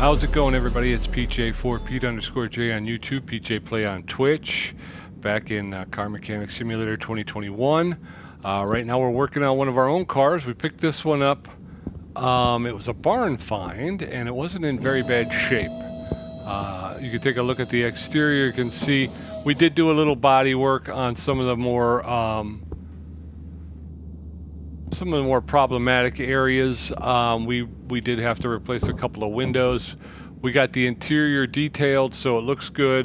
How's it going, everybody? It's PJ4Pete _J on YouTube, PJ Play on Twitch, back in Car Mechanic Simulator 2021. Right now we're working on one of our own cars. We picked this one up. It was a barn find, and it wasn't in very bad shape. You can take a look at the exterior. You can see we did do a little body work on some of the more problematic areas. We did have to replace a couple of windows. We got the interior detailed, so it looks good.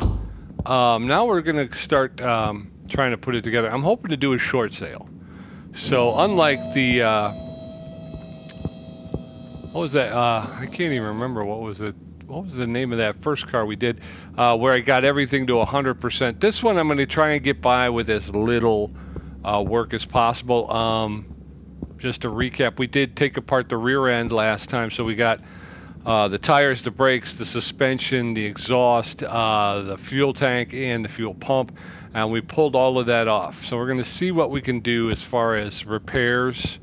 Now we're gonna start trying to put it together. I'm hoping to do a short sale. So unlike the what was that? I can't even remember what was it. What was the name of that first car we did, where I got everything to 100%? This one I'm going to try and get by with as little work as possible. Just to recap, we did take apart the rear end last time, so we got the tires, the brakes, the suspension, the exhaust, the fuel tank, and the fuel pump, and we pulled all of that off. So we're going to see what we can do as far as repairs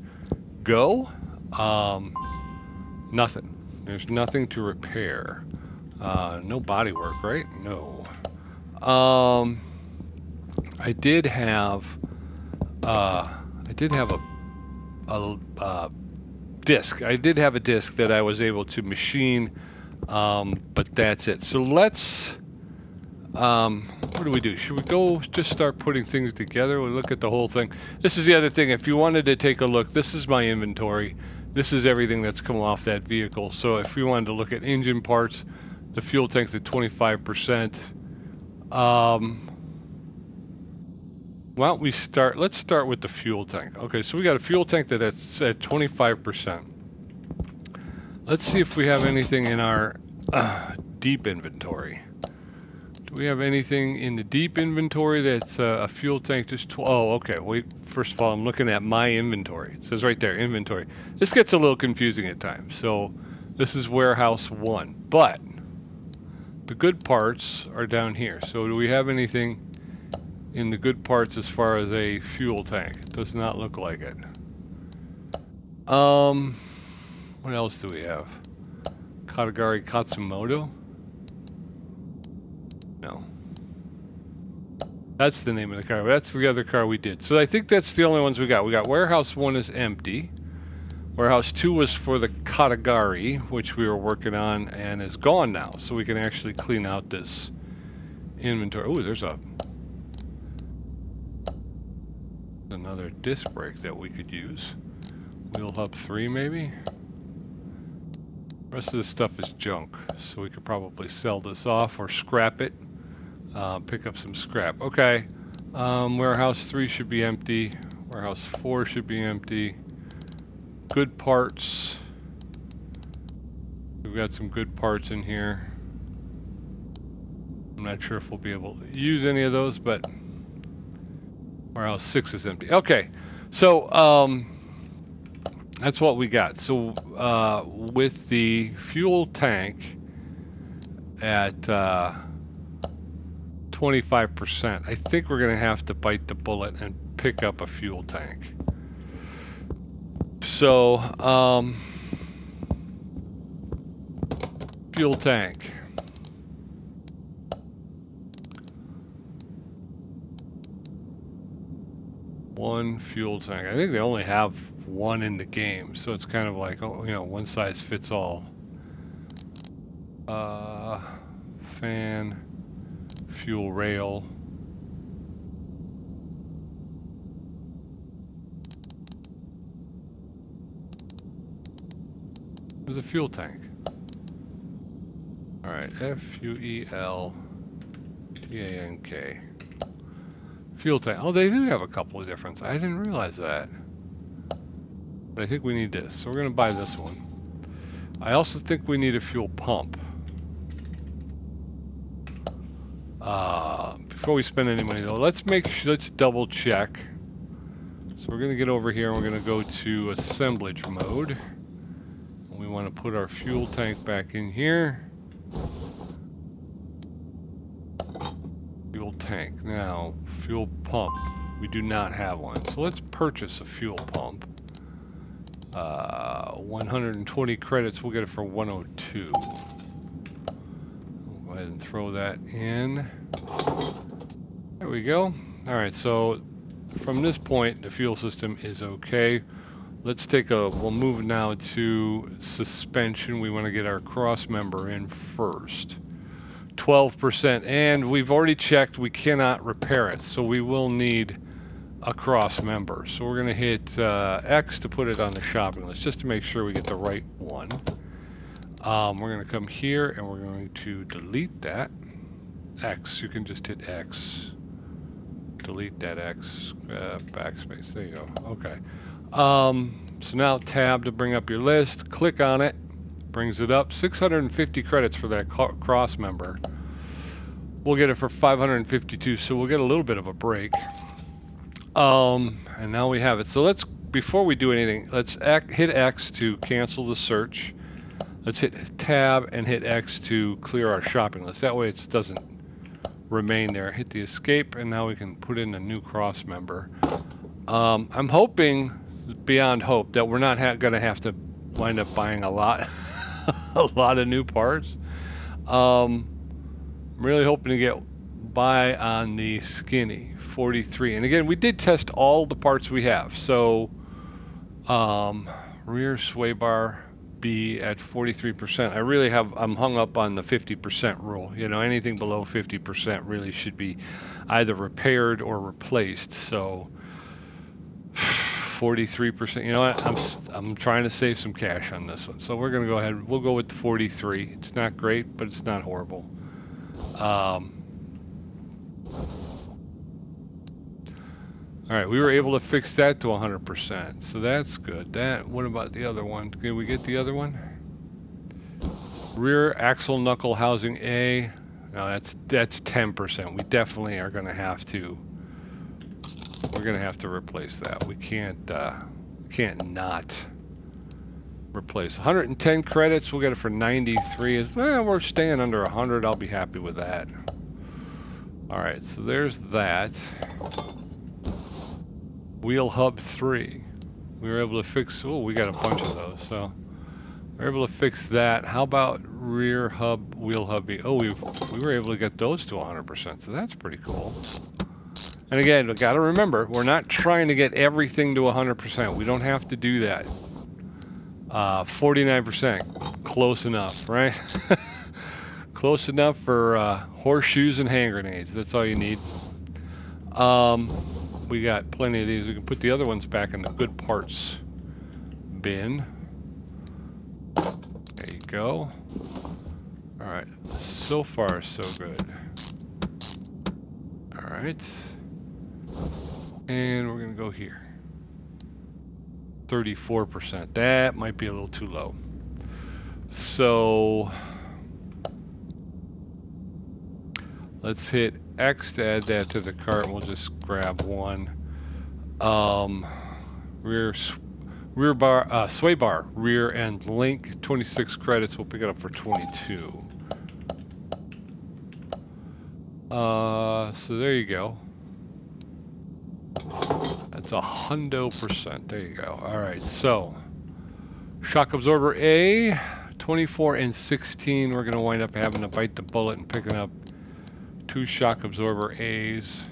go. Nothing. There's nothing to repair. No body work, right? No. I did have a disc. I did have a disc that I was able to machine, but that's it. So let's, what do we do? Should we go just start putting things together? We'll look at the whole thing. This is the other thing. If you wanted to take a look, this is my inventory. This is everything that's come off that vehicle. So if we wanted to look at engine parts, the fuel tank's at 25%. Why don't we start? Let's start with the fuel tank. Okay, so we got a fuel tank that's at 25%. Let's see if we have anything in our deep inventory. Do we have anything in the deep inventory that's a fuel tank just oh, okay. Wait, first of all, I'm looking at my inventory. It says right there, inventory. This gets a little confusing at times. So this is warehouse 1, but the good parts are down here. So do we have anything in the good parts as far as a fuel tank? It does not look like it. What else do we have? Katagari Katsumoto? No. That's the name of the car. That's the other car we did. So I think that's the only ones we got. We got warehouse 1 is empty. Warehouse 2 was for the Katagari, which we were working on, and is gone now. So we can actually clean out this inventory. Oh, there's another disc brake that we could use. Wheel hub 3 maybe. The rest of this stuff is junk, so we could probably sell this off or scrap it. Pick up some scrap. Okay. Warehouse 3 should be empty. Warehouse 4 should be empty. Good parts. We've got some good parts in here. I'm not sure if we'll be able to use any of those, but warehouse 6 is empty. Okay. So, that's what we got. So, with the fuel tank at 25%, I think we're going to have to bite the bullet and pick up a fuel tank. So, fuel tank. One fuel tank. I think they only have one in the game, so it's kind of like, oh, you know, one size fits all. Fan, fuel rail. There's a fuel tank. All right, F-U-E-L-T-A-N-K. Fuel tank. Oh, they do have a couple of different. I didn't realize that. But I think we need this, so we're going to buy this one. I also think we need a fuel pump. Before we spend any money, though, let's double check. So we're going to get over here and we're going to go to assemblage mode. We want to put our fuel tank back in here. Fuel tank. Now, fuel pump. We do not have one. So let's purchase a fuel pump. 120 credits, we'll get it for 102. Go ahead and throw that in. There we go. All right, so from this point, the fuel system is okay. Let's we'll move now to suspension. We want to get our cross member in first. 12%, and we've already checked we cannot repair it, so we will need a cross member. So we're going to hit X to put it on the shopping list, just to make sure we get the right one. We're going to come here and we're going to delete that. X, you can just hit X. Delete that X, backspace, there you go, okay. So now tab to bring up your list, click on it, brings it up, 650 credits for that cross member. We'll get it for 552, so we'll get a little bit of a break. And now we have it. So before we do anything, let's hit X to cancel the search. Let's hit tab and hit X to clear our shopping list. That way it doesn't remain there. Hit the escape, and now we can put in a new cross member. I'm hoping, beyond hope, that we're not going to have to wind up buying a lot of new parts. I'm really hoping to get by on the skinny 43. And again, we did test all the parts we have. So rear sway bar B at 43%. I'm hung up on the 50% rule. You know, anything below 50% really should be either repaired or replaced. So 43%, you know what, I'm trying to save some cash on this one. So we're going to go ahead, we'll go with the 43. It's not great, but it's not horrible. All right, we were able to fix that to 100%, so that's good. What about the other one? Can we get the other one? Rear axle knuckle housing A. No, that's 10%. We definitely are going to have to. We're going to have to replace that. We can't not replace. 110 credits. We'll get it for 93. We're staying under 100. I'll be happy with that. All right, so there's that. Wheel hub 3. We were able to fix, oh, we got a bunch of those, so we were able to fix that. How about rear hub, wheel hub B? Oh, we were able to get those to 100%, so that's pretty cool. And again, we got to remember, we're not trying to get everything to 100%. We don't have to do that. 49%, close enough, right? Close enough for horseshoes and hand grenades. That's all you need. We got plenty of these. We can put the other ones back in the good parts bin. There you go. All right, so far so good. All right, and we're gonna go here. 34%. That might be a little too low. So let's hit X to add that to the cart. We'll just grab one. Rear bar, sway bar, rear end link, 26 credits. We'll pick it up for 22. So there you go. That's 100%. There you go. All right. So shock absorber A, 24 and 16. We're going to wind up having to bite the bullet and picking up 2 shock absorber A's.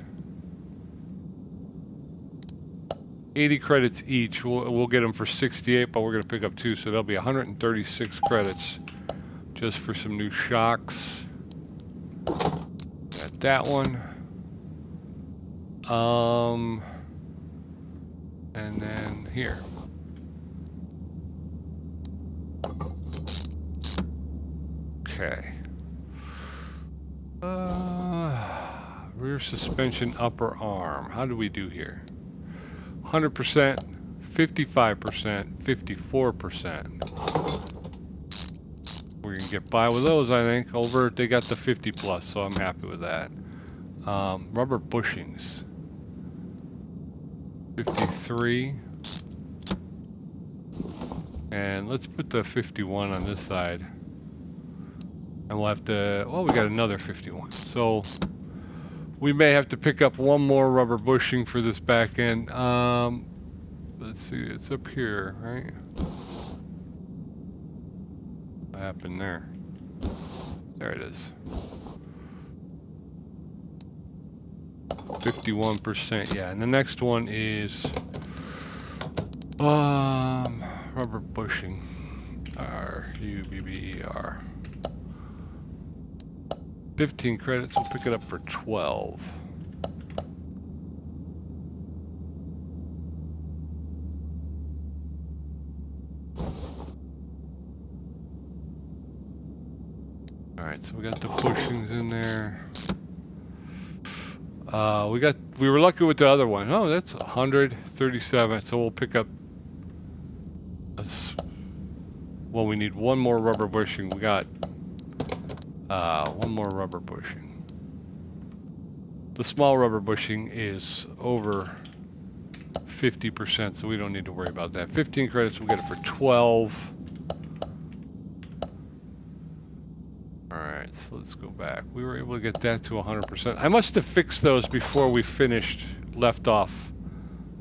80 credits each. We'll get them for 68, but we're going to pick up 2, so there'll be 136 credits just for some new shocks. Got that one. And then here. Okay. Rear suspension upper arm. How do we do here? 100%, 55%, 54%. We can get by with those, I think. They got the 50 plus, so I'm happy with that. Rubber bushings. 53. And let's put the 51 on this side. And we'll have to, well, we got another 51. So we may have to pick up one more rubber bushing for this back end. Let's see, it's up here, right? What happened there? There it is. 51%, yeah. And the next one is rubber bushing. RUBBER. 15 credits, we'll pick it up for 12. Alright, so we got the bushings in there. We were lucky with the other one. Oh, that's 137, so we'll pick up well, we need one more rubber bushing. We got one more rubber bushing. The small rubber bushing is over 50%, so we don't need to worry about that. 15 credits, we'll get it for 12. Alright, so let's go back. We were able to get that to 100%. I must have fixed those before we left off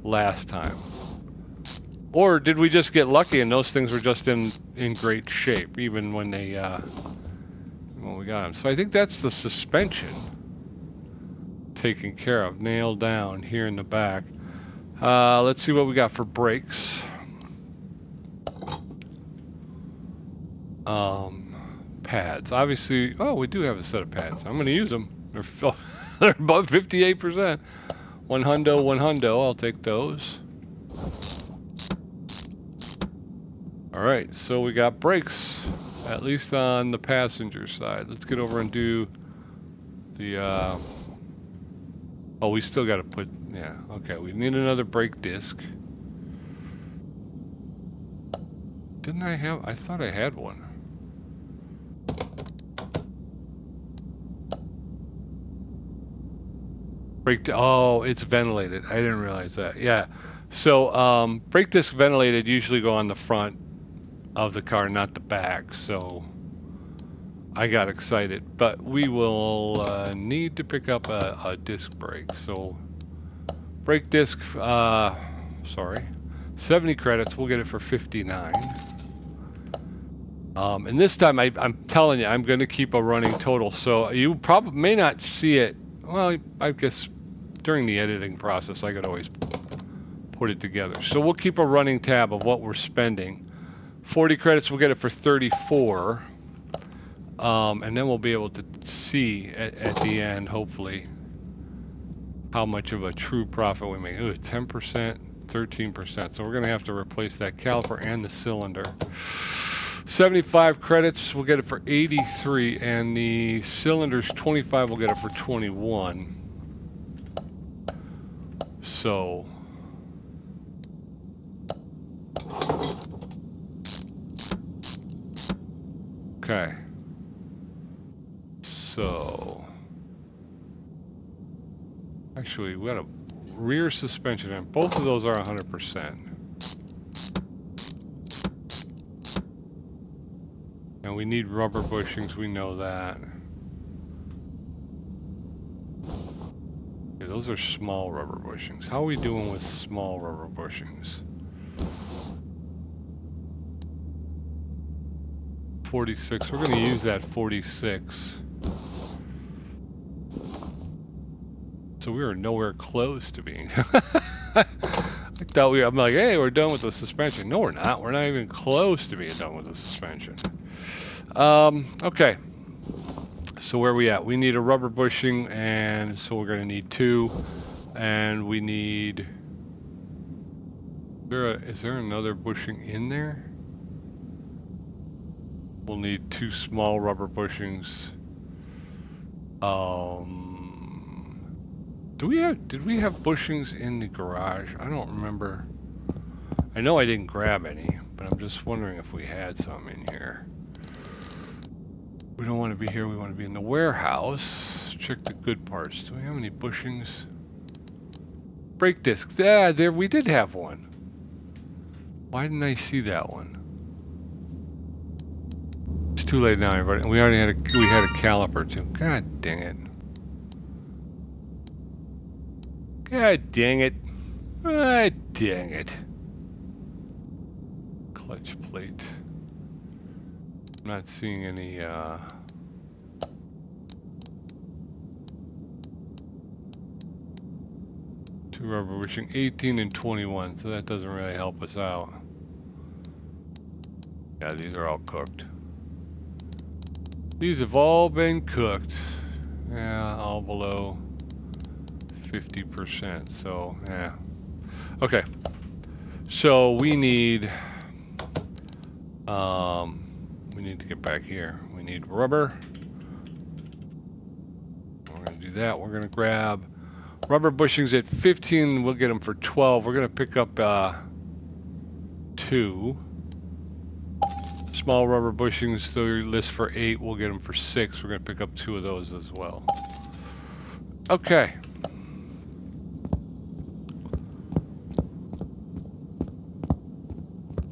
last time. Or did we just get lucky and those things were just in great shape, even when they, when we got them. So I think that's the suspension taken care of, nailed down here in the back. Let's see what we got for brakes. Pads. Obviously, oh, we do have a set of pads. I'm going to use them. They're above 58%. One hundo. I'll take those. All right, so we got brakes, at least on the passenger side. Let's get over and do the, oh, we still got to put, yeah, okay, we need another brake disc. Didn't I thought I had one. Oh, it's ventilated. I didn't realize that. Yeah. So brake discs ventilated usually go on the front of the car, not the back. So I got excited, but we will need to pick up a disc brake. So brake disc, sorry, 70 credits. We'll get it for 59. And this time I'm telling you, I'm going to keep a running total. So you probably may not see it. Well, I guess during the editing process, I could always put it together. So we'll keep a running tab of what we're spending. 40 credits, we'll get it for 34. And then we'll be able to see at the end, hopefully, how much of a true profit we make. Ooh, 10%, 13%. So we're going to have to replace that caliper and the cylinder. 75 credits, we'll get it for 83, and the cylinder's 25, we'll get it for 21. So okay. So actually, we got a rear suspension, and both of those are 100%. And we need rubber bushings, we know that. Okay, those are small rubber bushings. How are we doing with small rubber bushings? 46, we're going to use that 46. So we were nowhere close to being. I thought I'm like, hey, we're done with the suspension. No, we're not. We're not even close to being done with the suspension. Okay. So where are we at? We need a rubber bushing, and so we're going to need 2. And we need... Is there another bushing in there? We'll need 2 small rubber bushings. Did we have bushings in the garage? I don't remember. I know I didn't grab any, but I'm just wondering if we had some in here. We don't want to be here, we want to be in the warehouse. Check the good parts. Do we have any bushings? Brake discs. Yeah, there we did have one. Why didn't I see that one? It's too late now, everybody. We already had a caliper too. God dang it. God dang it. God dang it. Clutch plate. I'm not seeing any 2 rubber bushing, 18 and 21, so that doesn't really help us out. Yeah, these are all cooked. These have all been cooked. Yeah, all below 50%, so yeah. Okay, so we need to get back here. We need rubber. We're gonna do that. We're gonna grab rubber bushings at 15. We'll get them for 12. We're gonna pick up 2 small rubber bushings. So your list for 8. We'll get them for 6. We're gonna pick up 2 of those as well. Okay.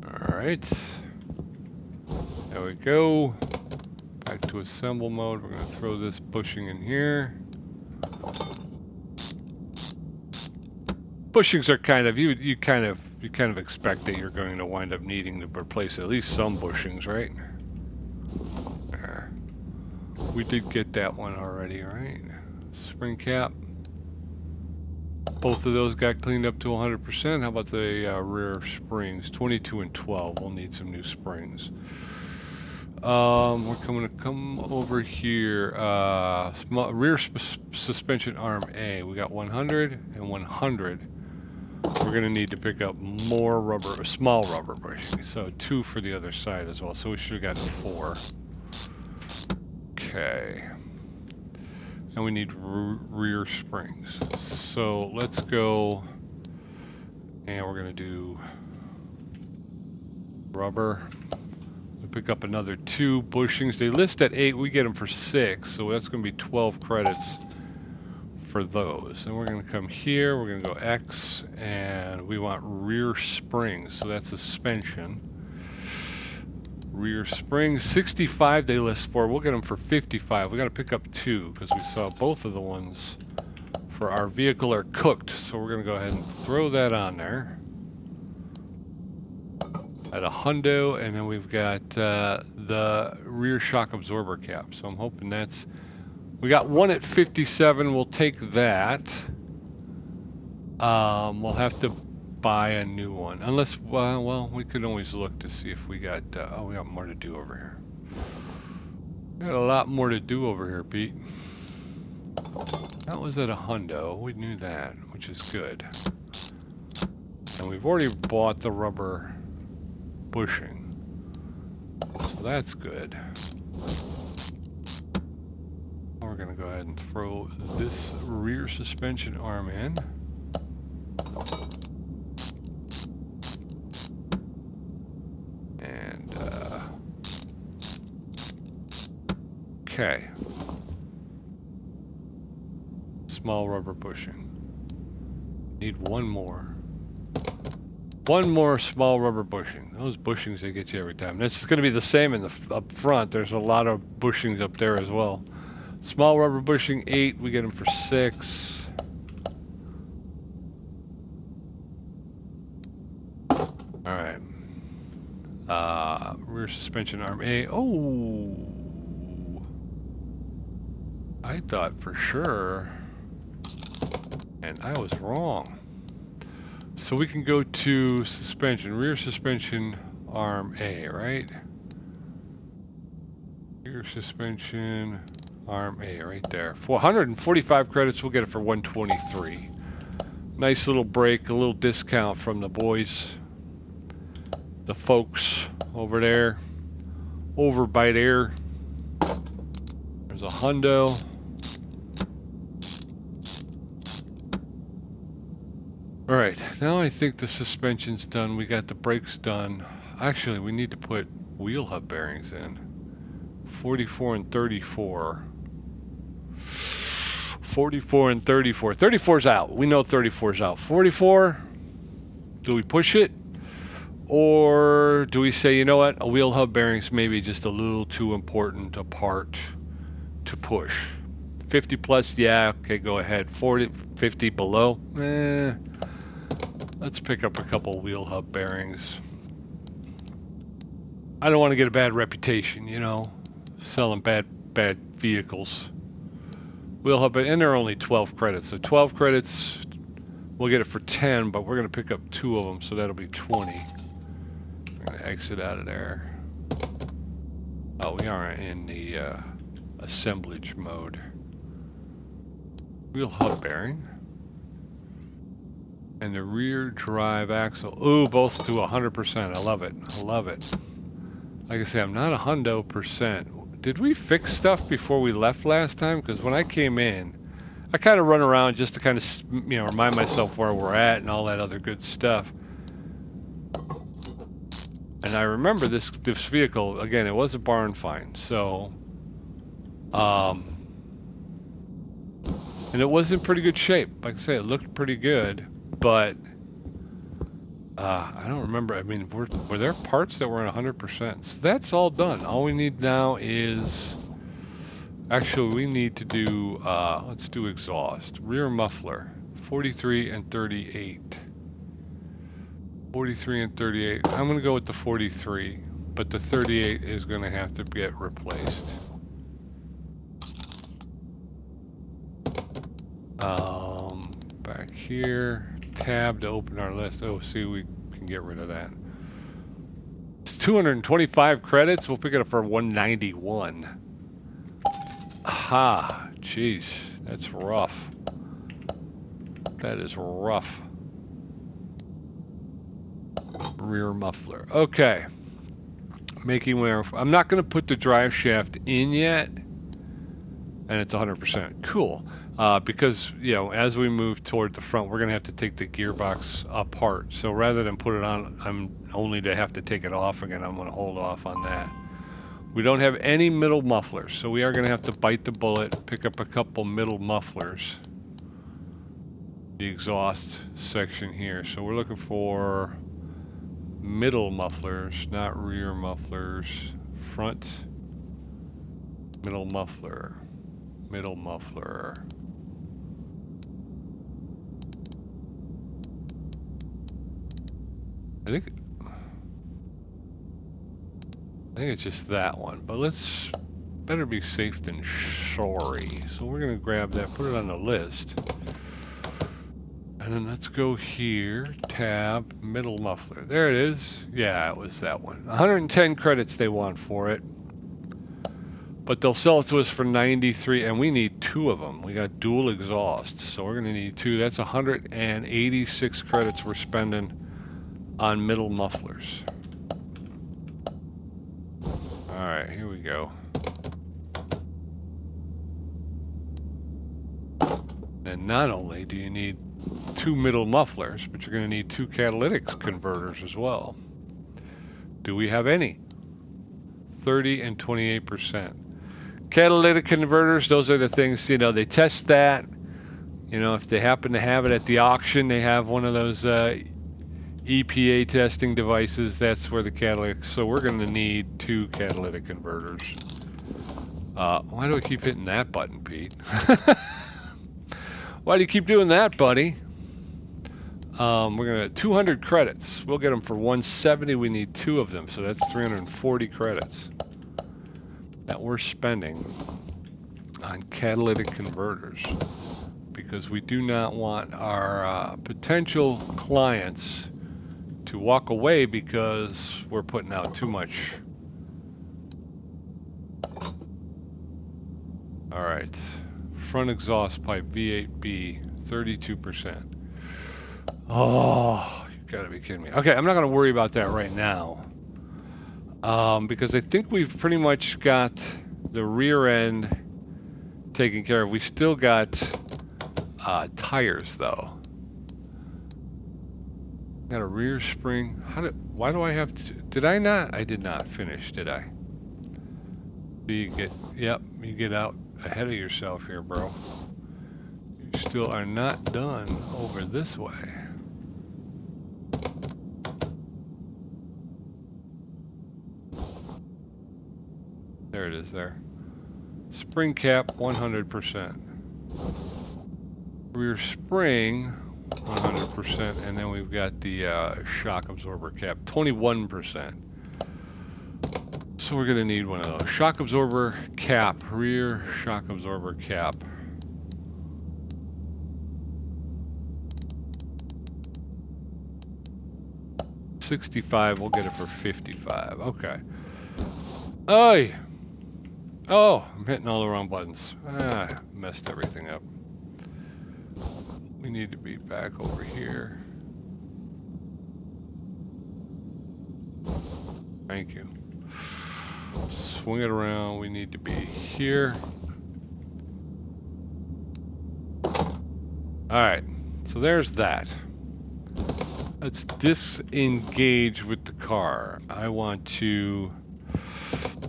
All right. There we go. Back to assemble mode. We're going to throw this bushing in here. Bushings are kind of you kind of expect that you're going to wind up needing to replace at least some bushings, right? There. We did get that one already, right? Spring cap. Both of those got cleaned up to 100%. How about the rear springs? 22 and 12. We'll need some new springs. We're going to come over here. Small, rear suspension arm A. We got 100 and 100. We're going to need to pick up more rubber, small rubber bushing. So 2 for the other side as well. So we should have got 4. Okay. And we need rear springs. So let's go, and we're going to do rubber. We'll pick up another 2 bushings. They list at 8. We get them for 6. So that's going to be 12 credits for those. And we're going to come here. We're going to go X, and we want rear springs. So that's suspension. Rear springs, 65 they list for. We'll get them for 55. We got to pick up 2 because we saw both of the ones for our vehicle are cooked. So we're going to go ahead and throw that on there at a hundo, and then we've got the rear shock absorber cap. So I'm hoping that's, we got one at 57. We'll take that. We'll have to buy a new one, unless well, we could always look to see if we got oh, we got more to do over here. We got a lot more to do over here, Pete. That was at a hundo. We knew that, which is good. And we've already bought the rubber bushing, so that's good. We're gonna go ahead and throw this rear suspension arm in. Okay. Small rubber bushing. Need one more. One more small rubber bushing. Those bushings, they get you every time. This is going to be the same in the up front. There's a lot of bushings up there as well. Small rubber bushing, 8. We get them for 6. All right. Rear suspension arm A. Oh. I thought for sure, and I was wrong. So we can go to suspension, rear suspension arm A, right? Rear suspension arm A, right there. For 145 credits, we'll get it for 123. Nice little break, a little discount from the boys, the folks over there, over by there. There's a hundo. All right, now I think the suspension's done. We got the brakes done. Actually, we need to put wheel hub bearings in. 44 and 34. 44 and 34. 34's out. We know 34's out. 44, do we push it? Or do we say, you know what, a wheel hub bearing's maybe just a little too important a part to push? 50 plus, yeah, okay, go ahead. 40, 50 below, let's pick up a couple wheel hub bearings. I don't want to get a bad reputation, you know, selling bad vehicles. Wheel hub, and they're only 12 credits. So 12 credits, We'll get it for 10, but we're going to pick up 2 of them, so that'll be 20. We're going to exit out of there. Oh, we are in the assemblage mode. Wheel hub bearing. And the rear drive axle. Ooh, both to 100%. I love it. I love it. Like I say, I'm not 100%. Did we fix stuff before we left last time? Because when I came in, I kind of run around just to kind of, you know, remind myself where we're at and all that other good stuff. And I remember this vehicle, again, it was a barn find, so, and it was in pretty good shape. Like I say, it looked pretty good, but I don't remember. I mean, were there parts that were at 100%? So that's all done. All we need now is... Actually, we need to do, let's do exhaust. Rear muffler, 43 and 38. 43 and 38. I'm going to go with the 43, but the 38 is going to have to get replaced. Back here, tab to open our list. Oh, see, we can get rid of that. It's 225 credits. We'll pick it up for 191. Aha, jeez, that's rough. That is rough. Rear muffler. Okay. Making way. I'm not going to put the drive shaft in yet, and it's 100%. Cool. Because, you know, as we move toward the front, we're going to have to take the gearbox apart. So rather than put it on, I'm only to have to take it off again. I'm going to hold off on that. We don't have any middle mufflers, so we are going to have to bite the bullet, pick up a couple middle mufflers. The exhaust section here. So we're looking for middle mufflers, not rear mufflers. Front, middle muffler, middle muffler. I think it's just that one, but let's better be safe than sorry. So we're gonna grab that, put it on the list, and then let's go here, tab, middle muffler. There it is. Yeah, it was that one. 110 credits they want for it, but they'll sell it to us for 93, and we need 2 of them. We got dual exhaust, so we're gonna need 2. That's 186 credits we're spending on middle mufflers. Alright, here we go. And not only do you need 2 middle mufflers, but you're going to need 2 catalytic converters as well. Do we have any? 30 and 28%. Catalytic converters, those are the things, you know, they test that. You know, if they happen to have it at the auction, they have one of those EPA testing devices. That's where the catalytic. So we're going to need 2 catalytic converters. Why do I keep hitting that button, Pete? Why do you keep doing that, buddy? We're going to 200 credits. We'll get them for 170. We need 2 of them, so that's 340 credits that we're spending on catalytic converters, because we do not want our potential clients to walk away because we're putting out too much. All right, front exhaust pipe V8B, 32%. Oh, you gotta be kidding me. Okay, I'm not gonna worry about that right now, because I think we've pretty much got the rear end taken care of. We still got tires though. Got a rear spring. Why do I have to? Did I not? I did not finish, did I? You get out ahead of yourself here, bro. You still are not done over this way. There it is there. Spring cap, 100%. Rear spring, 100%, and then we've got the shock absorber cap, 21%. So we're going to need one of those. Shock absorber cap, rear shock absorber cap. 65, we'll get it for 55. Okay. Oy! Oh, I'm hitting all the wrong buttons. Ah, messed everything up. We need to be back over here. Thank you. Swing it around. We need to be here. Alright, so there's that. Let's disengage with the car. I want to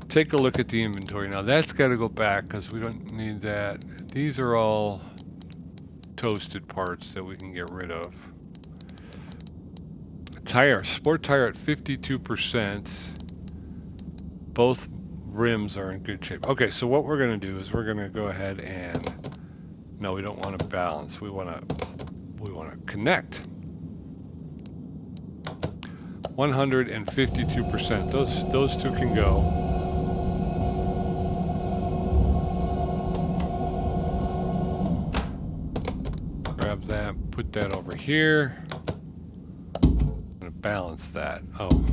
take a look at the inventory. Now that's got to go back because we don't need that. These are all toasted parts that we can get rid of. Tire, sport tire at 52%. Both rims are in good shape. Okay, so what we're going to do is we're going to go ahead and... No, we don't want to balance. We want to connect. 152%. Those two can go. Grab that, put that over here. I'm going to balance that. Oh.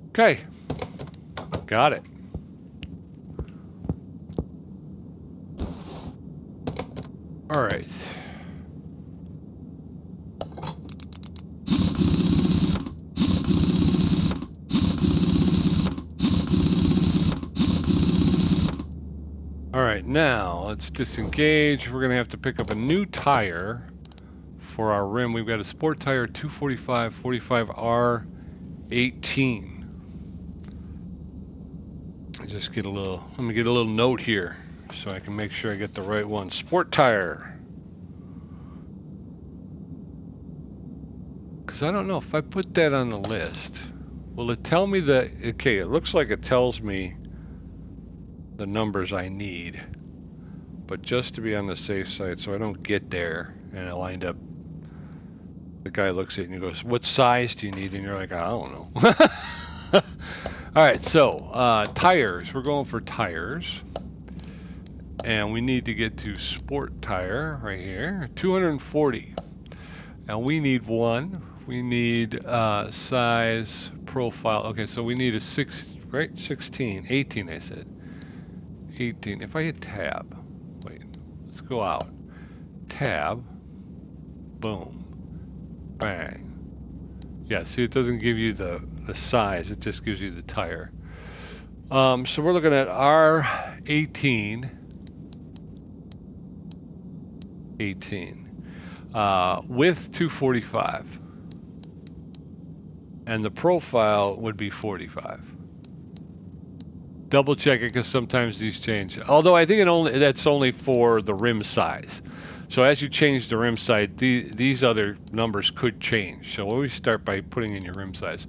Okay, got it. All right. All right, now let's disengage. We're gonna have to pick up a new tire for our rim. We've got a sport tire 245 45R18. Just get a little, let me get a little note here so I can make sure I get the right one. Sport tire. Because I don't know if I put that on the list, will it tell me that, okay, it looks like it tells me the numbers I need, but just to be on the safe side so I don't get there and I'll wind up, the guy looks at it and he goes, what size do you need? And you're like, I don't know. All right, so tires. We're going for tires, and we need to get to sport tire right here. 240, and we need one. We need size profile. Okay, so we need a 16, 18. I said 18. If I hit tab, wait, let's go out. Tab, boom, bang. Yeah, see, it doesn't give you the size, it just gives you the tire. So we're looking at R18. 18. Width 245. And the profile would be 45. Double check it because sometimes these change. Although I think that's only for the rim size. So as you change the rim size, these other numbers could change. So always start by putting in your rim size.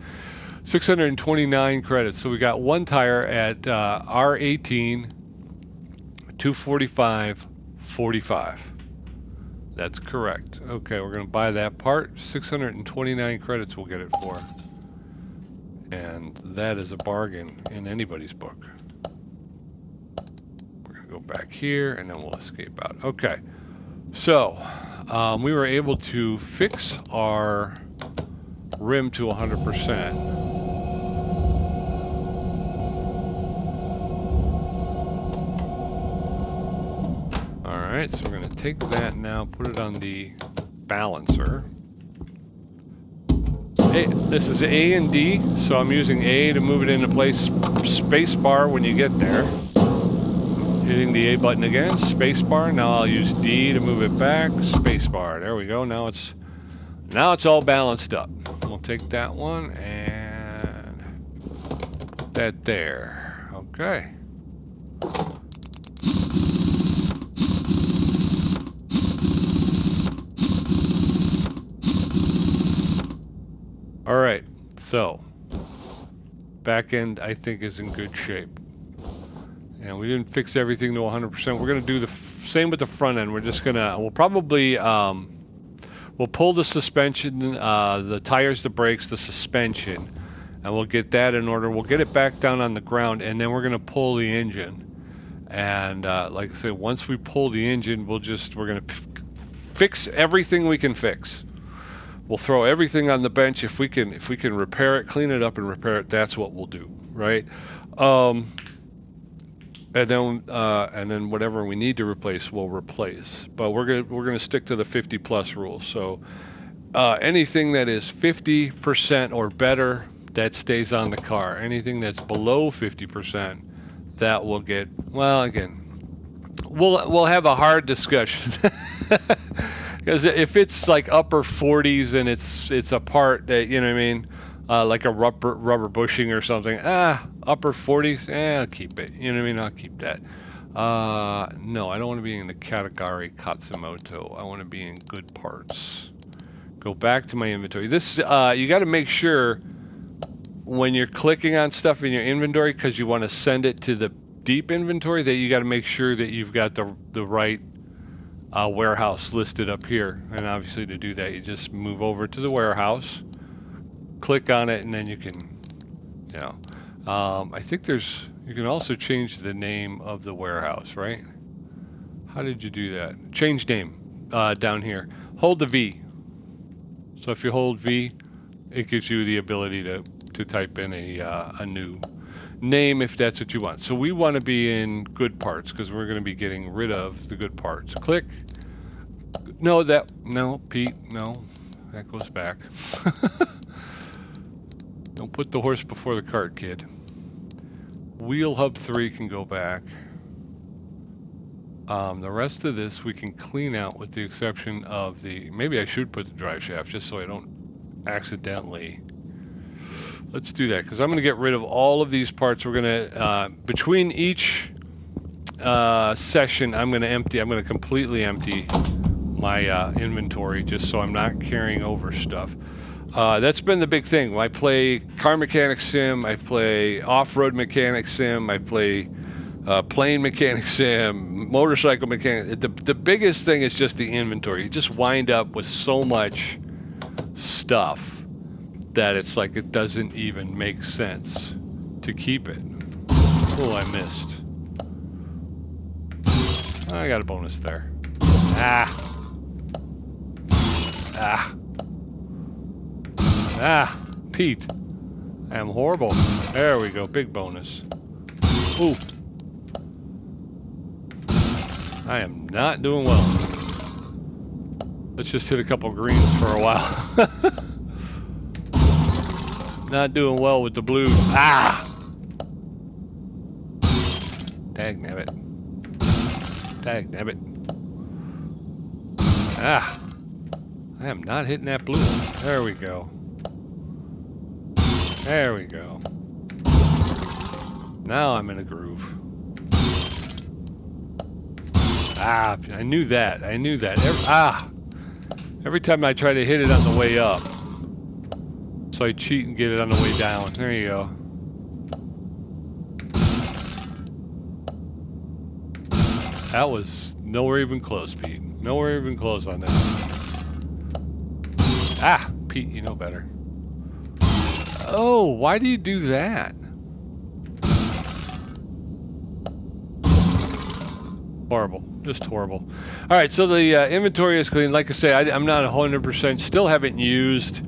629 credits. So we got one tire at R18, 245, 45. That's correct. Okay, we're going to buy that part. 629 credits we'll get it for. And that is a bargain in anybody's book. We're going to go back here and then we'll escape out. Okay. So, we were able to fix our rim to 100%. Alright, so we're going to take that now, put it on the balancer. This is A and D, so I'm using A to move it into place, space bar when you get there. Hitting the A button again, space bar. Now I'll use D to move it back, space bar. There we go. Now it's all balanced up. We'll take that one and put that there. Okay. All right. So back end I think is in good shape. And we didn't fix everything to 100%. We're going to do the same with the front end. We're just going to, we'll probably, we'll pull the suspension, the tires, the brakes, the suspension, and we'll get that in order. We'll get it back down on the ground, and then we're going to pull the engine. And like I say, once we pull the engine, we're gonna fix everything we can fix. We'll throw everything on the bench. If we can repair it, clean it up and repair it, that's what we'll do, right? And then whatever we need to replace, we'll replace. But we're gonna stick to the 50 plus rule. So anything that is 50% or better, that stays on the car. Anything that's below 50%, that will get, well, again, we'll have a hard discussion. Because if it's like upper 40s and it's a part that, you know what I mean, like a rubber bushing or something, upper 40s, I'll keep it. You know what I mean? I'll keep that. No, I don't want to be in the category Katsumoto. I want to be in good parts. Go back to my inventory. This you got to make sure when you're clicking on stuff in your inventory, because you want to send it to the deep inventory, that you got to make sure that you've got the right warehouse listed up here. And obviously to do that, you just move over to the warehouse, click on it, and then you can, you know, I think you can also change the name of the warehouse, right? How did you do that? Change name down here. Hold the V. So if you hold V, it gives you the ability to type in a new name if that's what you want. So we want to be in good parts because we're going to be getting rid of the good parts. Click. No, Pete, no, that goes back. Don't put the horse before the cart, kid. Wheel hub 3 can go back. The rest of this we can clean out with the exception of maybe I should put the drive shaft just so I don't accidentally. Let's do that because I'm going to get rid of all of these parts. We're going to, between each session, I'm going to completely empty my inventory just so I'm not carrying over stuff. That's been the big thing. I play car mechanic sim, I play off-road mechanic sim, I play plane mechanic sim, motorcycle mechanic. The biggest thing is just the inventory. You just wind up with so much stuff that it's like it doesn't even make sense to keep it. Oh, I missed. I got a bonus there. Pete. I am horrible. There we go, big bonus. Ooh. I am not doing well. Let's just hit a couple greens for a while. Not doing well with the blues. Dagnabbit. Dagnabbit. I am not hitting that blue. There we go. There we go. Now I'm in a groove. I knew that. I knew that. Every time I try to hit it on the way up. So I cheat and get it on the way down. There you go. That was nowhere even close, Pete. Nowhere even close on that. Pete, you know better. Oh, why do you do that? Horrible. Just horrible. All right, so the inventory is clean. Like I say, I'm not 100%. Still haven't used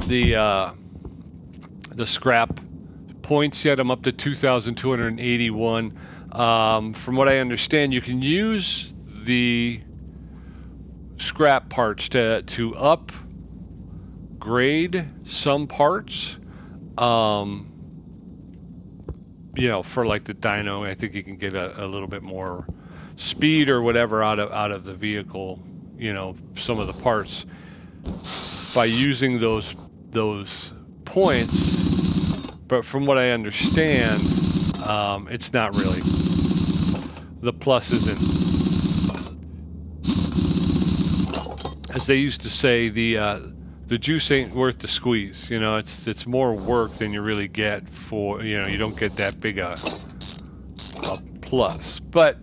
the scrap points yet. I'm up to 2,281. From what I understand, you can use the scrap parts to upgrade some parts. You know, for like the dyno, I think you can get a little bit more speed or whatever out of the vehicle. You know, some of the parts by using those points. But from what I understand, it's not really. The plus isn't, as they used to say, the juice ain't worth the squeeze. You know, it's more work than you really get for, you know, you don't get that big a plus. But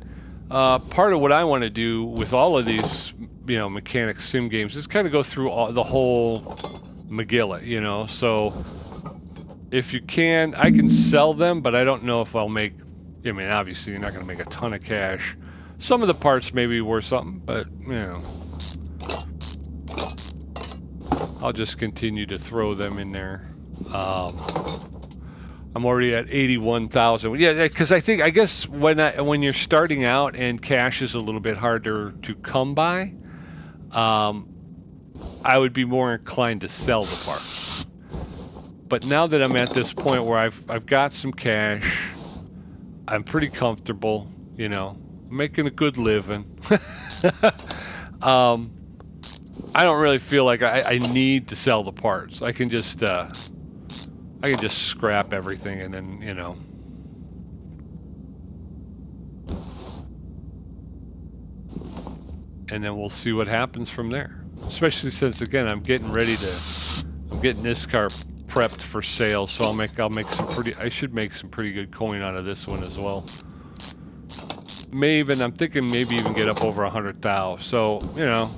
part of what I want to do with all of these, you know, mechanic sim games is kind of go through the whole Megillah, you know. So if you can, I can sell them, but I don't know if I'll make I mean, obviously you're not going to make a ton of cash. Some of the parts may be worth something, but, you know, I'll just continue to throw them in there. I'm already at 81,000. Yeah, because I guess when you're starting out and cash is a little bit harder to come by, I would be more inclined to sell the parts. But now that I'm at this point where I've got some cash, I'm pretty comfortable, you know, making a good living. I don't really feel like I need to sell the parts. I can just scrap everything and then, you know. And then we'll see what happens from there. Especially since, again, I'm getting this car prepped for sale, so I should make some pretty good coin out of this one as well. I'm thinking maybe even get up over 100,000. So, you know,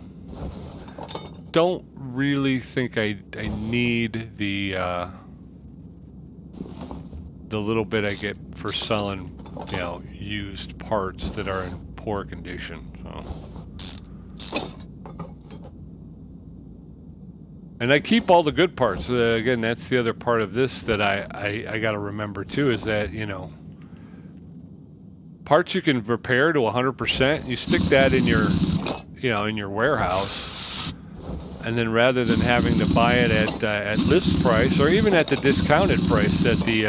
don't really think I need the little bit I get for selling, you know, used parts that are in poor condition. So. And I keep all the good parts. Again, that's the other part of this that I got to remember too, is that, you know, parts you can repair to 100%, you stick that in your, you know, in your warehouse, and then rather than having to buy it at list price or even at the discounted price that the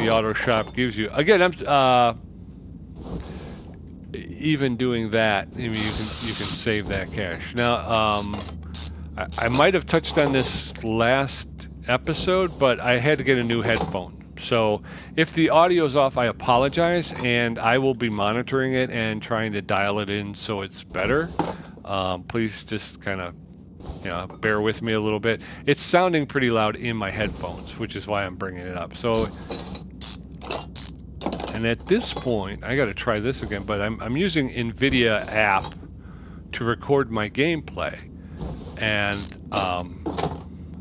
auto shop gives you. Again, I'm even doing that. I mean, you can save that cash. Now, I might have touched on this last episode, but I had to get a new headphone. So if the audio is off, I apologize, and I will be monitoring it and trying to dial it in so it's better. Please just kind of, you know, bear with me a little bit. It's sounding pretty loud in my headphones, which is why I'm bringing it up. So, and at this point, I got to try this again, but I'm using NVIDIA app to record my gameplay. And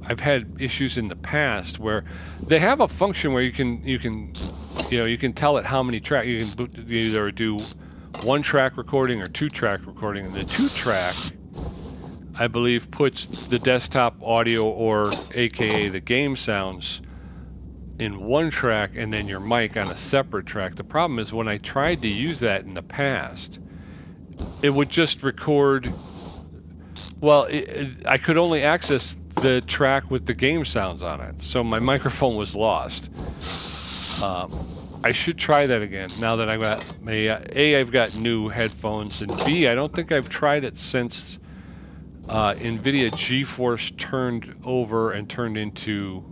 I've had issues in the past where they have a function where you can tell it how many tracks. You can either do 1-track recording or 2-track recording, and the 2-track, I believe, puts the desktop audio, or AKA the game sounds, in 1 track and then your mic on a separate track. The problem is when I tried to use that in the past, it would just record. Well, I could only access the track with the game sounds on it, so my microphone was lost. I should try that again now that I've got I've got new headphones, and B, I don't think I've tried it since NVIDIA GeForce turned over and turned into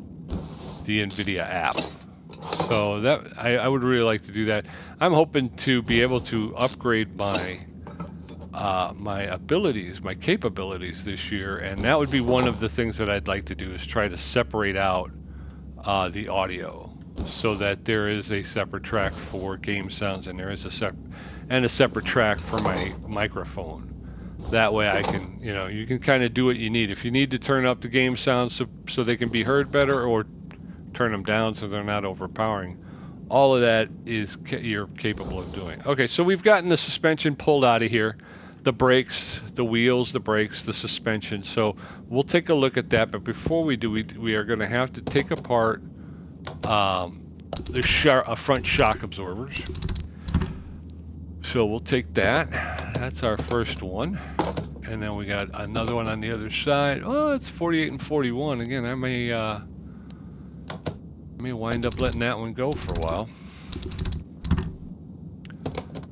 the NVIDIA app. So that I would really like to do that. I'm hoping to be able to upgrade my abilities, my capabilities this year, and that would be one of the things that I'd like to do, is try to separate out the audio so that there is a separate track for game sounds and there is a separate track for my microphone. That way I can, you know, you can kind of do what you need. If you need to turn up the game sounds so they can be heard better, or turn them down so they're not overpowering, all of that is you're capable of doing. Okay, so we've gotten the suspension pulled out of here. The brakes, the wheels, the brakes, the suspension. So we'll take a look at that. But before we do, we are going to have to take apart the front shock absorbers. So we'll take that. That's our first one. And then we got another one on the other side. Oh, it's 48 and 41. Again, I may wind up letting that one go for a while.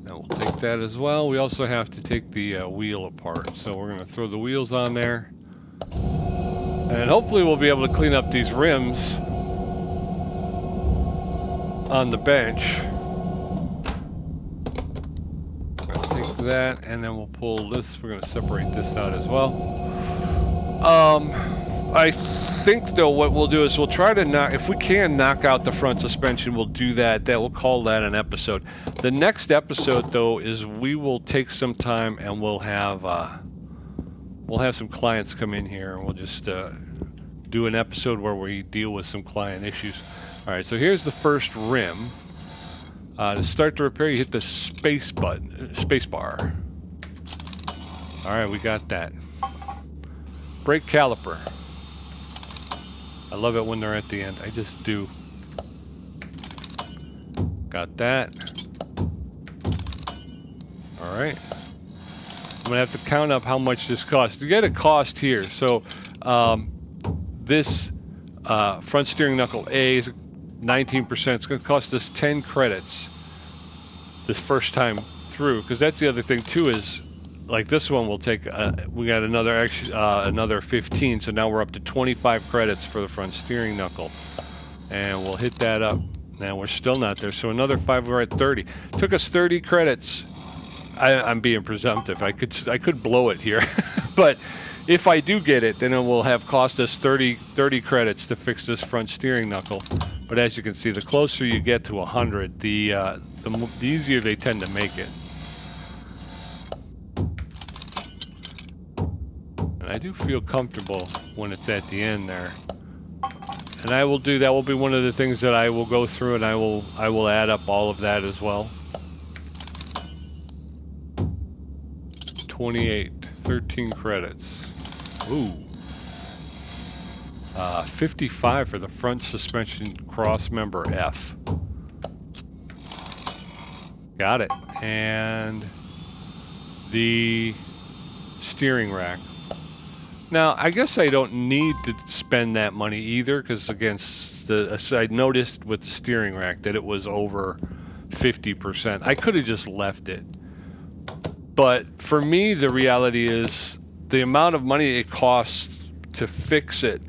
We'll take that as well. We also have to take the wheel apart. So we're going to throw the wheels on there. And hopefully we'll be able to clean up these rims on the bench. Take that, and then we'll pull this. We're going to separate this out as well. I think though what we'll do is we'll try to if we can knock out the front suspension, we'll do that. We'll call that an episode. The next episode though is we will take some time and we'll have some clients come in here, and we'll just do an episode where we deal with some client issues. All right, so here's the first rim. To start the repair, you hit the space button, space bar. All right, we got that. Brake caliper. I love it when they're at the end. I just do. Got that. All right. I'm gonna have to count up how much this costs. You get a cost here. So this front steering knuckle A is 19%. It's gonna cost us 10 credits this first time through, because that's the other thing too, is like this one will take we got another 15, so now we're up to 25 credits for the front steering knuckle, and we'll hit that up. Now we're still not there, so another 5, we're at 30. Took us 30 credits. I'm being presumptive. I could blow it here, but if I do get it, then it will have cost us 30 credits to fix this front steering knuckle. But as you can see, the closer you get to 100, the easier they tend to make it. And I do feel comfortable when it's at the end there. And I will do that. Will be one of the things that I will go through, and I will add up all of that as well. 28, 13 credits. Ooh. 55 for the front suspension cross member F. Got it. And the steering rack. Now, I guess I don't need to spend that money either, because against I noticed with the steering rack that it was over 50%. I could have just left it. But for me, the reality is the amount of money it costs to fix it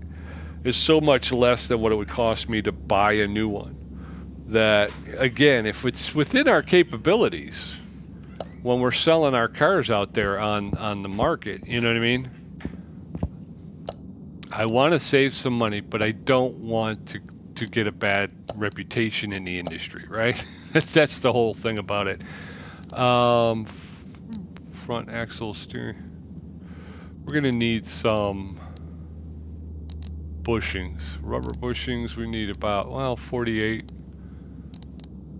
is so much less than what it would cost me to buy a new one, that again, if it's within our capabilities, when we're selling our cars out there on the market, you know what I mean? I want to save some money, but I don't want to get a bad reputation in the industry, right? That's the whole thing about it. Front axle steering. We're gonna need some bushings, rubber bushings. We need about, well, 48.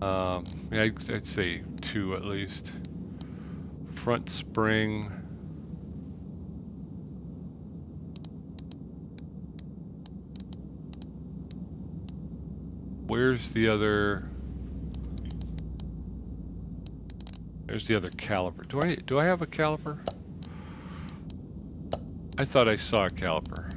Yeah, I'd say 2 at least. Front spring. Where's the other? There's the other caliper. Do I have a caliper? I thought I saw a caliper.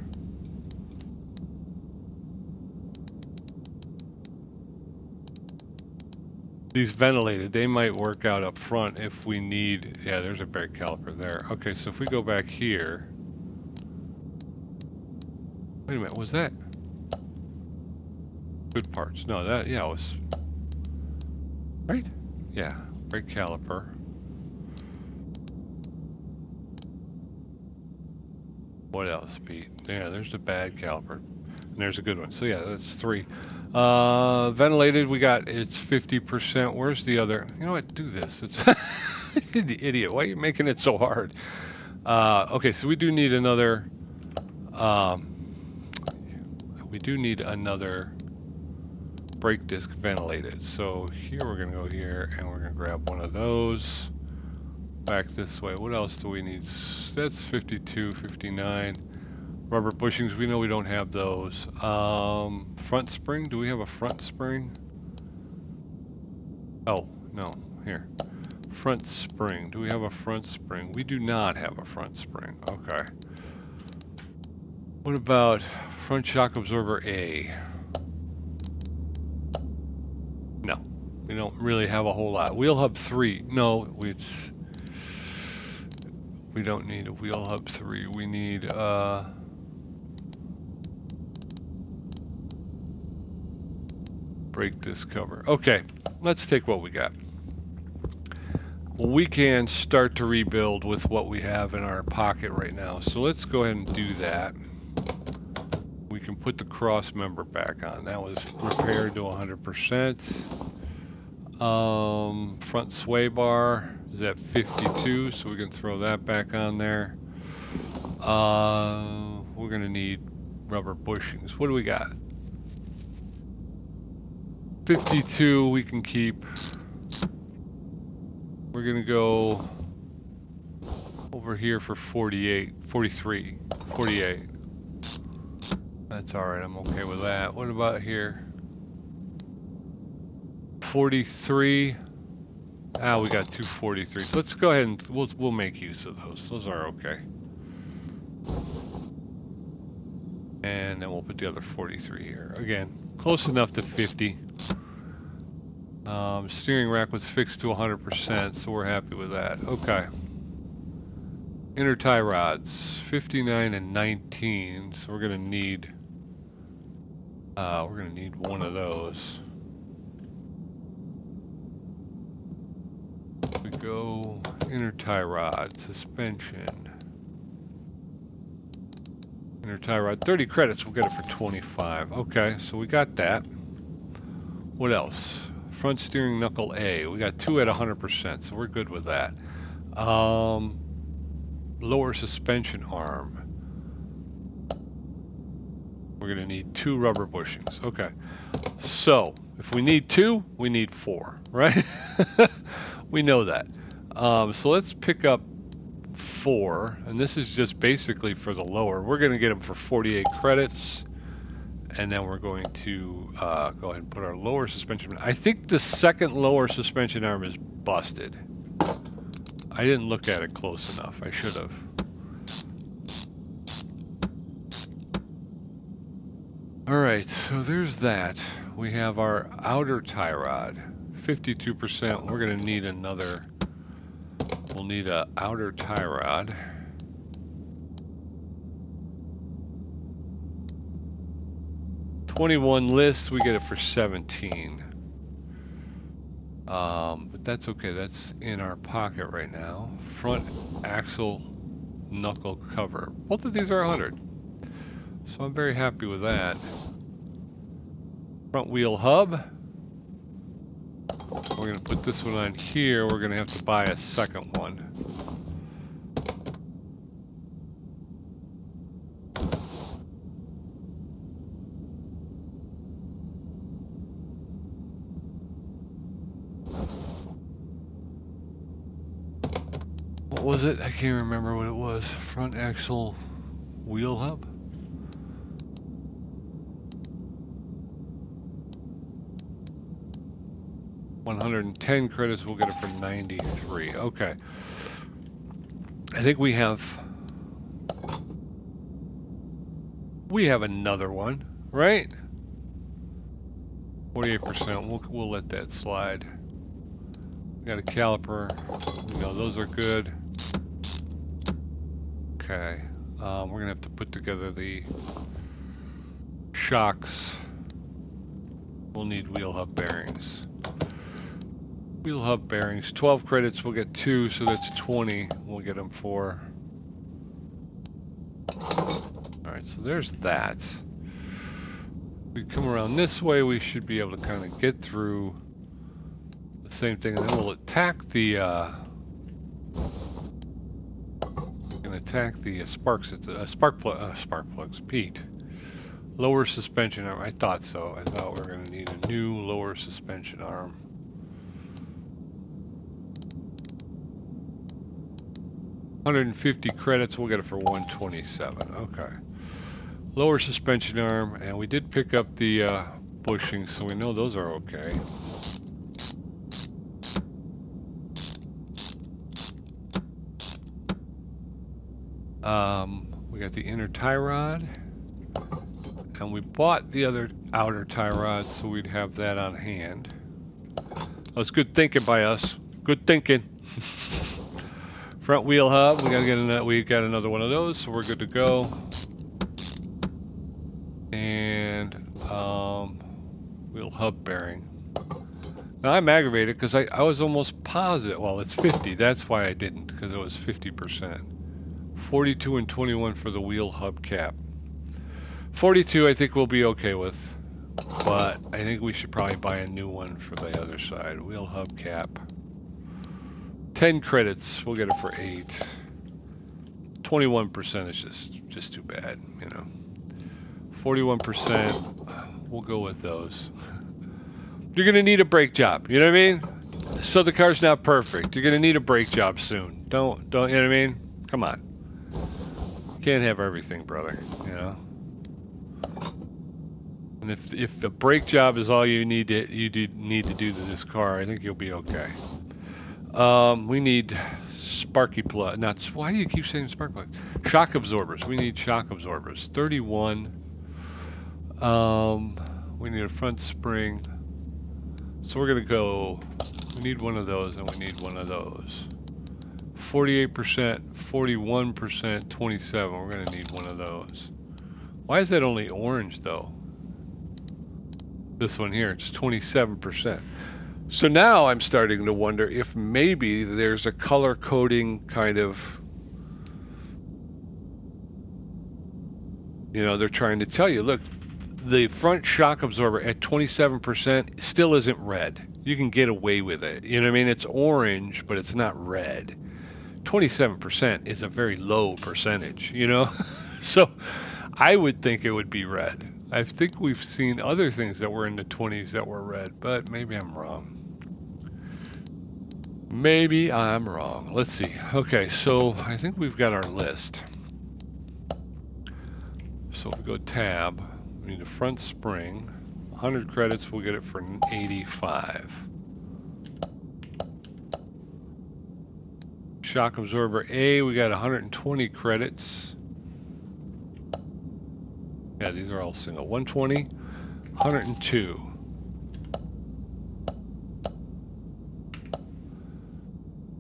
These ventilated, they might work out up front if we need. Yeah, there's a brake caliper there. Okay, so if we go back here. Wait a minute, was that? Good parts. No, that, yeah, it was. Right? Yeah, brake caliper. What else, Pete? Yeah, there's the bad caliper. And there's a good one. So yeah, that's 3. Ventilated, we got, it's 50%. Where's the other? You know what? Do this. It's idiot. Why are you making it so hard? Okay, so we do need another. We do need another brake disc ventilated. So here we're gonna go here, and we're gonna grab one of those. Back this way. What else do we need? That's 52, 59. Rubber bushings, we know we don't have those. Front spring, do we have a front spring? Oh, no, here. Front spring, do we have a front spring? We do not have a front spring, okay. What about front shock absorber A? No, we don't really have a whole lot. Wheel hub 3, no, we don't need a wheel hub 3. We need brake disc cover. Okay, let's take what we got. We can start to rebuild with what we have in our pocket right now. So let's go ahead and do that. We can put the cross member back on. That was repaired to 100%. Front sway bar is at 52, so we can throw that back on there. We're gonna need rubber bushings. What do we got? 52 we can keep. We're gonna go over here for 48, 43, 48. That's alright, I'm okay with that. What about here? 43. Ah, we got two 43s. Let's go ahead and we'll make use of those. Those are okay. And then we'll put the other 43 here. Again, close enough to 50. Steering rack was fixed to 100%, so we're happy with that. Okay. Inner tie rods, 59 and 19. So we're gonna need one of those. We go inner tie rod, suspension. Inner tie rod, 30 credits, we'll get it for 25. Okay, so we got that. What else? Front steering knuckle A. We got two at 100%, so we're good with that. Lower suspension arm. We're gonna need two rubber bushings. Okay, so if we need two, we need four, right? We know that. So let's pick up 4, and this is just basically for the lower. We're gonna get them for 48 credits, and then we're going to go ahead and put our lower suspension. I think the second lower suspension arm is busted. I didn't look at it close enough. I should have. Alright, so there's that. We have our outer tie rod, 52%. We're going to need another. We'll need an outer tie rod. $21 list, we get it for 17. But that's okay, that's in our pocket right now. Front axle knuckle cover. Both of these are 100. So I'm very happy with that. Front wheel hub. We're going to put this one on here. We're going to have to buy a second one. What was it? I can't remember what it was. Front axle wheel hub? $110 credits, we'll get it for 93. Okay. I think we have another one, right? 48%. We'll let that slide. We got a caliper. We know those are good. Okay. We're gonna have to put together the shocks. We'll need wheel hub bearings. Wheel hub bearings, 12 credits, we'll get 2, so that's 20. We'll get them for. Alright, so there's that. We come around this way, we should be able to kind of get through the same thing, and then we'll attack the sparks at the spark plugs. Pete. Lower suspension arm. I thought so. I thought we were going to need a new lower suspension arm. $150 credits, we'll get it for 127. Okay. Lower suspension arm, and we did pick up the bushings, so we know those are okay. We got the inner tie rod, and we bought the other outer tie rod, so we'd have that on hand. That was good thinking by us. Good thinking. Front wheel hub, we got another one of those, so we're good to go. And wheel hub bearing. Now I'm aggravated because I was almost positive. Well, it's 50. That's why I didn't, because it was 50%. 42 and 21 for the wheel hub cap. 42 I think we'll be okay with, but I think we should probably buy a new one for the other side. Wheel hub cap. 10 credits, we'll get it for 8. 21% is just too bad, you know. 41%, we'll go with those. You're gonna need a brake job, you know what I mean? So the car's not perfect. You're gonna need a brake job soon. Don't, you know what I mean? Come on. Can't have everything, brother, you know? And if the brake job is all you need to do to this car, I think you'll be okay. We need sparky plug. Not, why do you keep saying spark plug? Shock absorbers. We need shock absorbers. 31. We need a front spring. So we're gonna go. We need one of those, and we need one of those. 48%, 41%, 27. We're gonna need one of those. Why is that only orange though? This one here, it's 27%. So now I'm starting to wonder if maybe there's a color coding kind of, you know, they're trying to tell you, look, the front shock absorber at 27% still isn't red. You can get away with it. You know what I mean? It's orange, but it's not red. 27% is a very low percentage, you know? So I would think it would be red. I think we've seen other things that were in the 20s that were red, but maybe I'm wrong. Maybe I'm wrong. Let's see. Okay, so I think we've got our list. So if we go tab, we need a front spring. 100 credits, we'll get it for 85. Shock absorber A, we got 120 credits. Yeah, these are all single. 120, 102.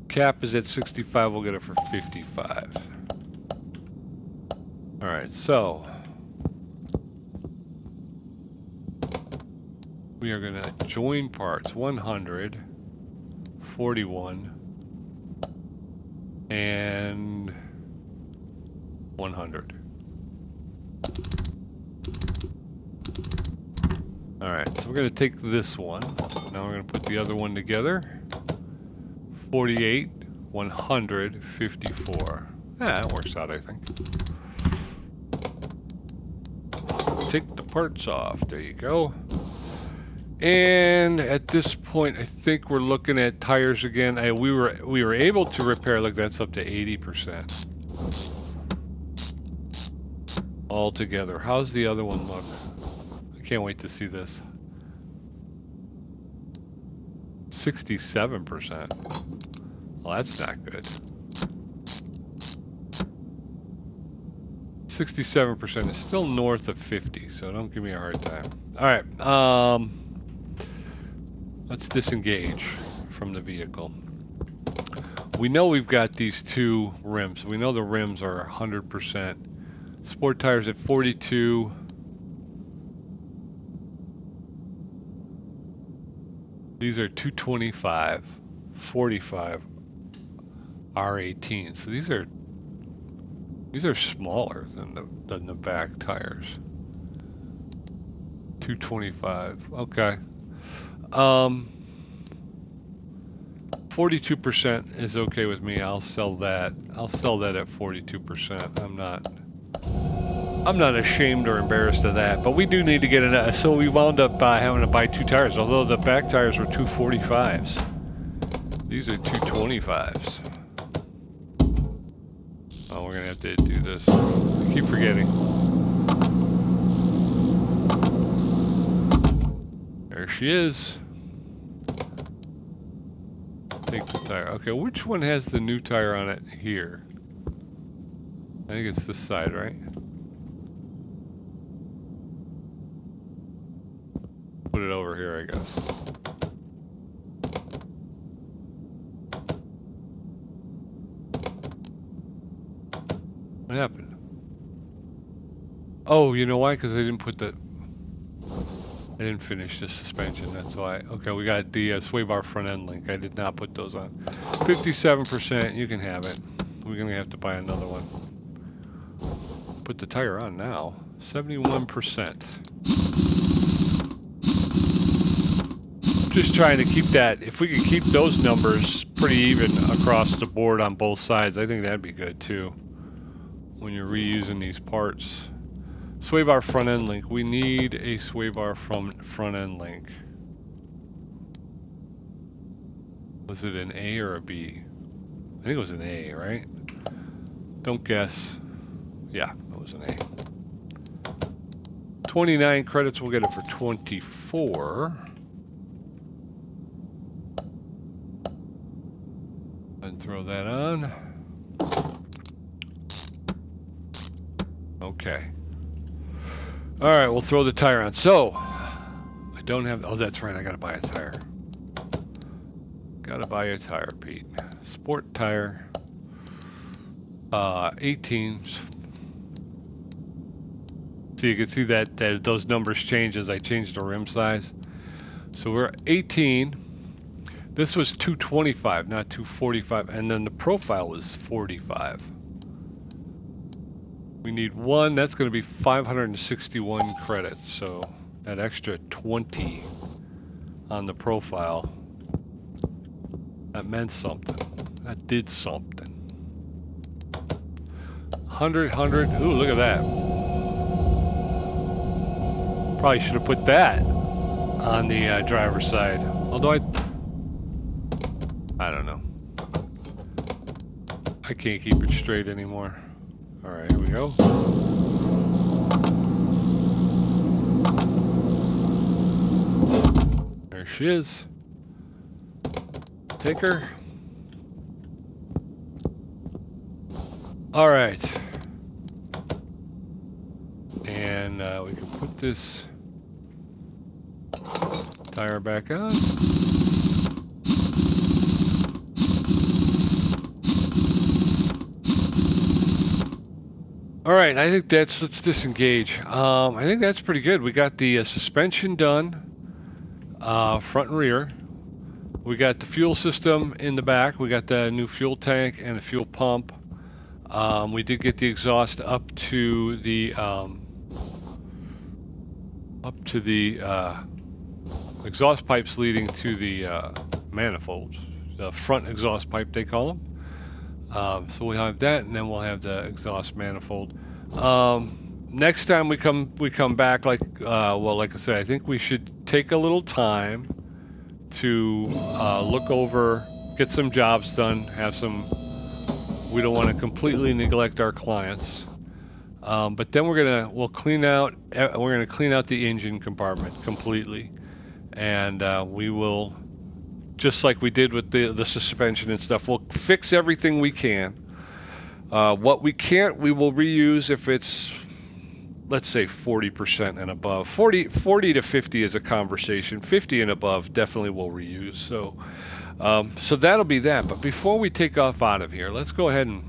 Cap is at 65, we'll get it for 55. Alright, so we are going to join parts 100, 41, and 100. Alright, so we're going to take this one. Now we're going to put the other one together. 48, 100, 54. Yeah, that works out, I think. Take the parts off. There you go. And at this point, I think we're looking at tires again. We were able to repair. Look, that's up to 80% altogether. How's the other one look? I can't wait to see this. 67%. Well, that's not good. 67% is still north of 50, so don't give me a hard time. All right, let's disengage from the vehicle. We know we've got these two rims. We know the rims are 100%. Sport tires at 42. These are 225, 45, R18. So these are smaller than the back tires. 225. Okay. 42% is okay with me. I'll sell that. I'll sell that at 42%. I'm not ashamed or embarrassed of that, but we do need to get it. So we wound up having to buy two tires, although the back tires were 245s. These are 225s. Oh, we're gonna have to do this. I keep forgetting. There she is. Take the tire. Okay, which one has the new tire on it here? I think it's this side, right? Put it over here, I guess. What happened? Oh, you know why? Because I didn't put the... I didn't finish the suspension, that's why. Okay, we got the sway bar front end link. I did not put those on. 57%, you can have it. We're going to have to buy another one. Put the tire on now. 71%. Just trying to keep that, if we could keep those numbers pretty even across the board on both sides, I think that'd be good too. When you're reusing these parts. Sway bar front end link. We need a sway bar from front end link. Was it an A or a B? I think it was an A, right? Don't guess. Yeah, it was an A. 29 credits, we'll get it for 24. And throw that on. Okay. All right, we'll throw the tire on. So, I don't have, oh, that's right, I gotta buy a tire. Gotta buy a tire, Pete. Sport tire. 18. So you can see that those numbers change as I change the rim size. So we're 18. This was 225, not 245, and then the profile was 45. We need one. That's going to be 561 credits. So that extra 20 on the profile, that meant something. That did something. 100. Ooh, look at that. Probably should have put that on the driver's side. Although I don't know. I can't keep it straight anymore. All right, here we go. There she is. Take her. All right. And we can put this tire back on. All right, I think let's disengage. I think that's pretty good. We got the suspension done, front and rear. We got the fuel system in the back. We got the new fuel tank and the fuel pump. We did get the exhaust up to the exhaust pipes leading to the manifolds, the front exhaust pipe they call them. So we'll have that, and then we'll have the exhaust manifold. Next time we come back, like I said, I think we should take a little time to look over, get some jobs done, have some. We don't want to completely neglect our clients, but then we'll clean out. We're gonna clean out the engine compartment completely, and we will. Just like we did with the suspension and stuff, we'll fix everything we can. What we can't, we will reuse if it's, let's say, 40% and above. 40 to 50 is a conversation. 50 and above definitely will reuse. So, so that'll be that. But before we take off out of here, let's go ahead and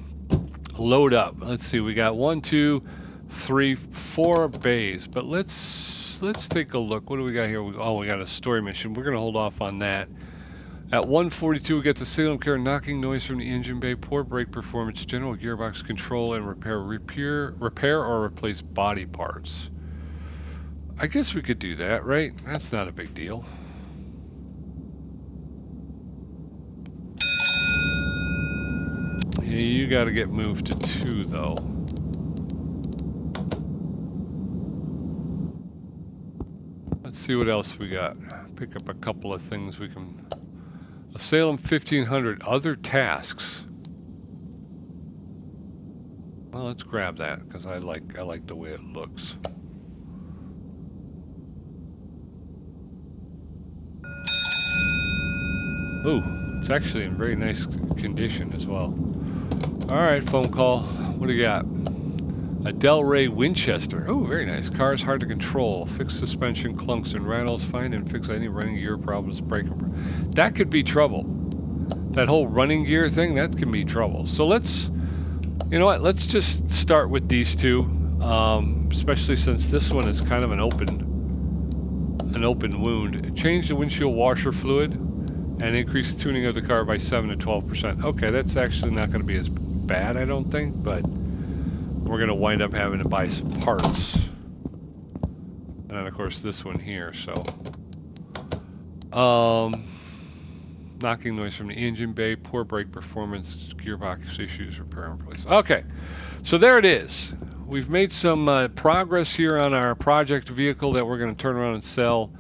load up. Let's see, we got 1, 2, 3, 4 bays. But let's take a look. What do we got here? We got a story mission. We're gonna hold off on that. At 142, we get the Salem Care knocking noise from the engine bay, poor brake performance, general gearbox control, and repair or replace body parts. I guess we could do that, right? That's not a big deal. Yeah, you got to get moved to 2, though. Let's see what else we got. Pick up a couple of things we can. A Salem 1500, other tasks. Well, let's grab that because I like the way it looks. Ooh, it's actually in very nice condition as well. All right, phone call. What do you got? A Delray Winchester. Oh, very nice. Car's hard to control. Fix suspension clunks and rattles. Find and fix any running gear problems. That could be trouble. That whole running gear thing, that can be trouble. So let's, you know what? Let's just start with these two, especially since this one is kind of an open wound. Change the windshield washer fluid and increase the tuning of the car by 7 to 12%. Okay, that's actually not going to be as bad, I don't think, but we're going to wind up having to buy some parts. And then, of course, this one here, so. Knocking noise from the engine bay, poor brake performance, gearbox issues, repair and replace. Okay, so there it is. We've made some progress here on our project vehicle that we're going to turn around and sell.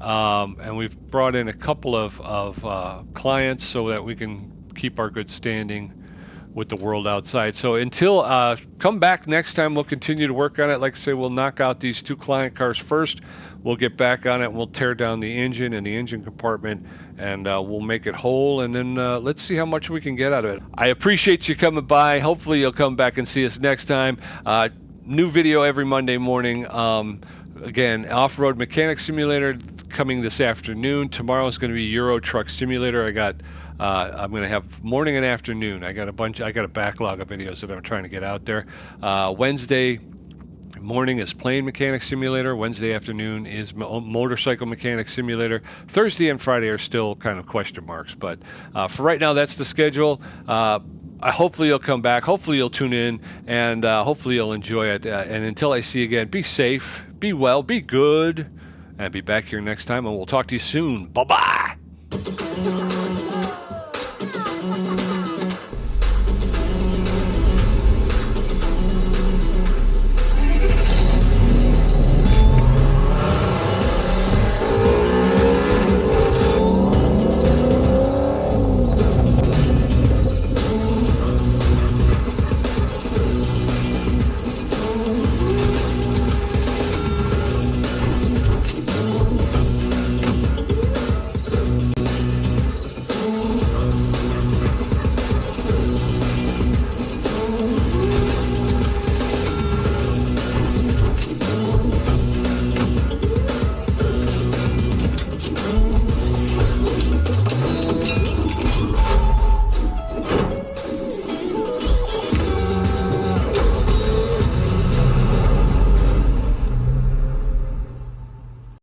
and we've brought in a couple of clients so that we can keep our good standing with the world outside. So until come back next time, we'll continue to work on it. Like I say, we'll knock out these 2 client cars first. We'll get back on it. We'll tear down the engine and the engine compartment, and we'll make it whole. And then let's see how much we can get out of it. I appreciate you coming by. Hopefully you'll come back and see us next time. New video every Monday morning. Again, Off-Road Mechanic Simulator coming this afternoon. Tomorrow is going to be Euro Truck Simulator. I'm going to have morning and afternoon. I got a backlog of videos that I'm trying to get out there. Wednesday morning is Plane Mechanic Simulator. Wednesday afternoon is Motorcycle Mechanic Simulator. Thursday and Friday are still kind of question marks, but for right now, that's the schedule. Hopefully you'll come back. Hopefully you'll tune in, and hopefully you'll enjoy it. And until I see you again, be safe, be well, be good, and be back here next time, and we'll talk to you soon. Bye-bye.